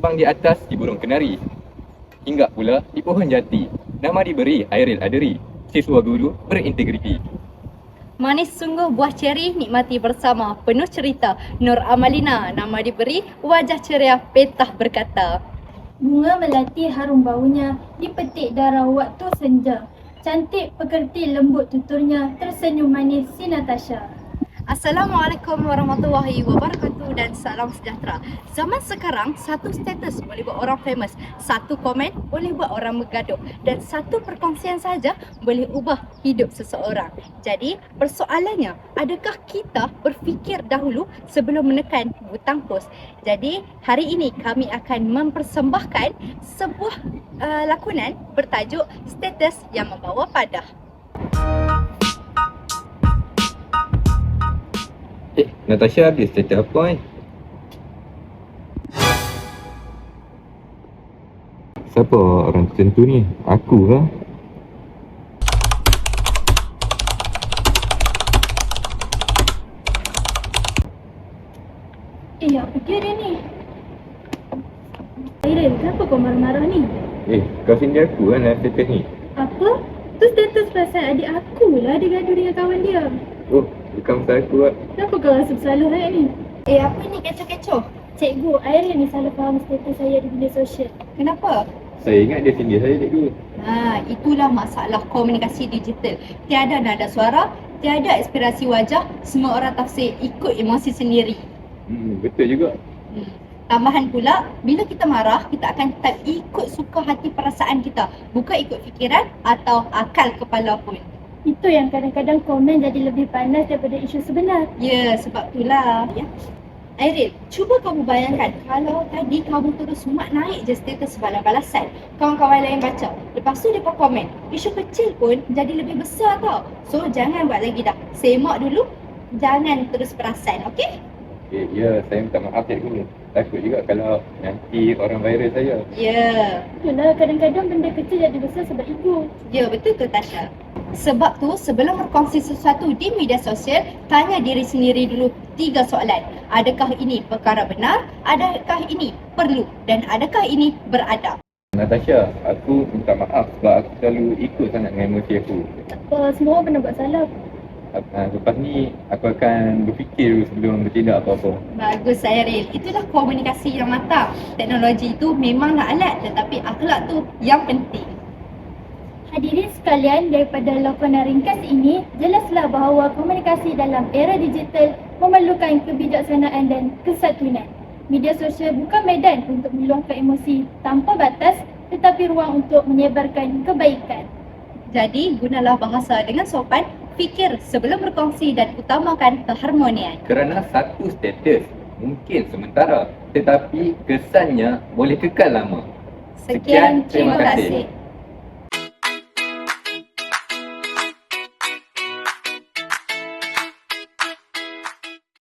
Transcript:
terbang di atas si burung kenari. Hinggap pula di pohon jati. Nama diberi Hairil Aderi, siswa guru berintegriti. Manis sungguh buah ceri, nikmati bersama, penuh cerita. Nur Amalina, nama diberi, wajah ceria, petah berkata. Bunga melati harum baunya, dipetik darah waktu senja. Cantik pekerti lembut tuturnya, tersenyum manis si Natasha. Assalamualaikum warahmatullahi wabarakatuh dan salam sejahtera. Zaman sekarang, satu status boleh buat orang famous, satu komen boleh buat orang bergaduh, dan satu perkongsian saja boleh ubah hidup seseorang. Jadi, persoalannya, adakah kita berfikir dahulu sebelum menekan butang post? Jadi, hari ini kami akan mempersembahkan sebuah lakonan bertajuk Status yang Membawa Padah. Natasha update status apa Siapa orang tertentu ni? Aku lah. Apa dia ni? Hairil, kenapa kau marah-marah ni? Kau sindir aku kan status ni? Apa? Tu status pasal adik aku lah dia gaduh dengan kawan dia. Oh, bukan pasal aku lah. Kenapa kau rasa bersalah hari ni? Apa ni kecoh-kecoh? Cikgu, Hairil ni salah faham status saya di media sosial. Kenapa? Saya ingat dia sindir saya cikgu. Itulah masalah komunikasi digital. Tiada nada suara, tiada inspirasi wajah, semua orang tafsir ikut emosi sendiri. Betul juga. Tambahan pula, bila kita marah, kita akan type ikut suka hati perasaan kita, bukan ikut fikiran atau akal kepala pun. Itu yang kadang-kadang komen jadi lebih panas daripada isu sebenar. Ya, sebab itulah. Hairil, cuba kamu bayangkan kalau tadi kamu terus mak naik je status balas-balasan, kawan-kawan lain baca, lepas tu mereka komen, isu kecil pun jadi lebih besar tau. So jangan buat lagi dah, semak dulu, jangan terus perasan, okey? Ya, saya minta maaf cikgu. Takut juga kalau nanti orang viral saya. Ya. Itulah, kadang-kadang benda kecil jadi besar sebab ego. Ya, betul ke Tasha? Sebab tu, sebelum berkongsi sesuatu di media sosial, tanya diri sendiri dulu 3 soalan. Adakah ini perkara benar? Adakah ini perlu? Dan adakah ini beradab? Natasha, aku minta maaf sebab aku selalu ikut sangat dengan emosi aku. Semua orang pernah buat salah. Lepas ni, aku akan berfikir dulu sebelum bertindak apa-apa. Bagus Hairil, itulah komunikasi yang matang. Teknologi itu memanglah alat, tetapi akhlak tu yang penting. Hadirin sekalian, daripada lakonan ringkas ini, jelaslah bahawa komunikasi dalam era digital memerlukan kebijaksanaan dan kesatuan. Media sosial bukan medan untuk meluahkan emosi tanpa batas, tetapi ruang untuk menyebarkan kebaikan. Jadi, gunalah bahasa dengan sopan, fikir sebelum berkongsi dan utamakan keharmonian. Kerana satu status mungkin sementara, tetapi kesannya boleh kekal lama. Sekian, terima kasih.